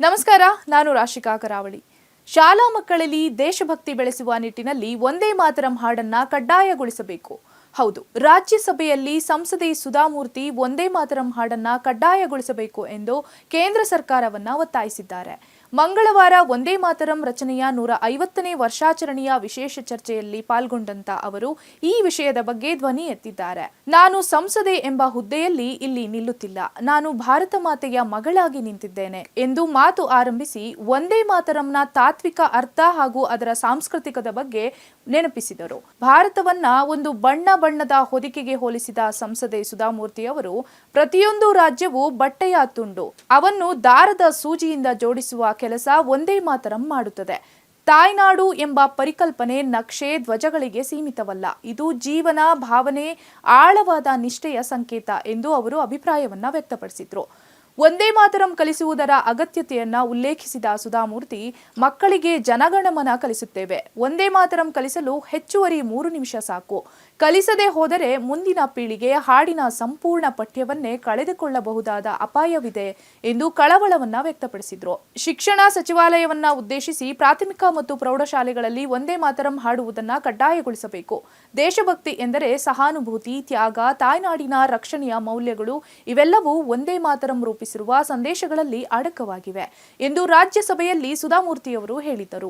ನಮಸ್ಕಾರ, ನಾನು ರಾಶಿಕಾ ಕರಾವಳಿ. ಶಾಲಾ ಮಕ್ಕಳಲ್ಲಿ ದೇಶಭಕ್ತಿ ಬೆಳೆಸುವ ನಿಟ್ಟಿನಲ್ಲಿ ವಂದೇ ಮಾತರಂ ಹಾಡನ್ನ ಕಡ್ಡಾಯಗೊಳಿಸಬೇಕು. ಹೌದು, ರಾಜ್ಯಸಭೆಯಲ್ಲಿ ಸಂಸದೆ ಸುಧಾಮೂರ್ತಿ ವಂದೇ ಮಾತರಂ ಹಾಡನ್ನ ಕಡ್ಡಾಯಗೊಳಿಸಬೇಕು ಎಂದು ಕೇಂದ್ರ ಸರ್ಕಾರವನ್ನ ಒತ್ತಾಯಿಸಿದ್ದಾರೆ. ಮಂಗಳವಾರ ವಂದೇ ಮಾತರಂ ರಚನೆಯ 150ನೇ ವರ್ಷಾಚರಣೆಯ ವಿಶೇಷ ಚರ್ಚೆಯಲ್ಲಿ ಪಾಲ್ಗೊಂಡಂತ ಅವರು ಈ ವಿಷಯದ ಬಗ್ಗೆ ಧ್ವನಿ ಎತ್ತಿದ್ದಾರೆ. ನಾನು ಸಂಸದೆ ಎಂಬ ಹುದ್ದೆಯಲ್ಲಿ ಇಲ್ಲಿ ನಿಲ್ಲುತ್ತಿಲ್ಲ, ನಾನು ಭಾರತ ಮಾತೆಯ ಮಗಳಾಗಿ ನಿಂತಿದ್ದೇನೆ ಎಂದು ಮಾತು ಆರಂಭಿಸಿ ವಂದೇ ಮಾತರಂನ ತಾತ್ವಿಕ ಅರ್ಥ ಹಾಗೂ ಅದರ ಸಾಂಸ್ಕೃತಿಕದ ಬಗ್ಗೆ ನೆನಪಿಸಿದರು. ಭಾರತವನ್ನ ಒಂದು ಬಣ್ಣದ ಹೊದಿಕೆಗೆ ಹೋಲಿಸಿದ ಸಂಸದೆ ಸುಧಾಮೂರ್ತಿ ಅವರು, ಪ್ರತಿಯೊಂದು ರಾಜ್ಯವು ಬಟ್ಟೆಯ ತುಂಡು, ಅವನ್ನು ದಾರದ ಸೂಜಿಯಿಂದ ಜೋಡಿಸುವ ಕೆಲಸ ವಂದೇ ಮಾತರಂ ಮಾಡುತ್ತದೆ. ತಾಯ್ನಾಡು ಎಂಬ ಪರಿಕಲ್ಪನೆ ನಕ್ಷೆ ಧ್ವಜಗಳಿಗೆ ಸೀಮಿತವಲ್ಲ, ಇದು ಜೀವನ, ಭಾವನೆ, ಆಳವಾದ ನಿಷ್ಠೆಯ ಸಂಕೇತ ಎಂದು ಅವರು ಅಭಿಪ್ರಾಯವನ್ನ ವ್ಯಕ್ತಪಡಿಸಿದ್ರು. ವಂದೇ ಮಾತರಂ ಕಲಿಸುವುದರ ಅಗತ್ಯತೆಯನ್ನ ಉಲ್ಲೇಖಿಸಿದ ಸುಧಾಮೂರ್ತಿ, ಮಕ್ಕಳಿಗೆ ಜನಗಣಮನ ಕಲಿಸುತ್ತೇವೆ, ವಂದೇ ಮಾತರಂ ಕಲಿಸಲು ಹೆಚ್ಚುವರಿ 3 ನಿಮಿಷ ಸಾಕು. ಕಲಿಸದೆ ಹೋದರೆ ಮುಂದಿನ ಪೀಳಿಗೆ ಹಾಡಿನ ಸಂಪೂರ್ಣ ಪಠ್ಯವನ್ನೇ ಕಳೆದುಕೊಳ್ಳಬಹುದಾದ ಅಪಾಯವಿದೆ ಎಂದು ಕಳವಳವನ್ನ ವ್ಯಕ್ತಪಡಿಸಿದ್ರು. ಶಿಕ್ಷಣ ಸಚಿವಾಲಯವನ್ನ ಉದ್ದೇಶಿಸಿ ಪ್ರಾಥಮಿಕ ಮತ್ತು ಪ್ರೌಢಶಾಲೆಗಳಲ್ಲಿ ವಂದೇ ಮಾತರಂ ಹಾಡುವುದನ್ನ ಕಡ್ಡಾಯಗೊಳಿಸಬೇಕು. ದೇಶಭಕ್ತಿ ಎಂದರೆ ಸಹಾನುಭೂತಿ, ತ್ಯಾಗ, ತಾಯ್ನಾಡಿನ ರಕ್ಷಣೆಯ ಮೌಲ್ಯಗಳು, ಇವೆಲ್ಲವೂ ವಂದೇ ಮಾತರಂ ರೂಪಿಸಿರುವ ಸಂದೇಶಗಳಲ್ಲಿ ಅಡಕವಾಗಿವೆ ಎಂದು ರಾಜ್ಯಸಭೆಯಲ್ಲಿ ಸುಧಾಮೂರ್ತಿಯವರು ಹೇಳಿದರು.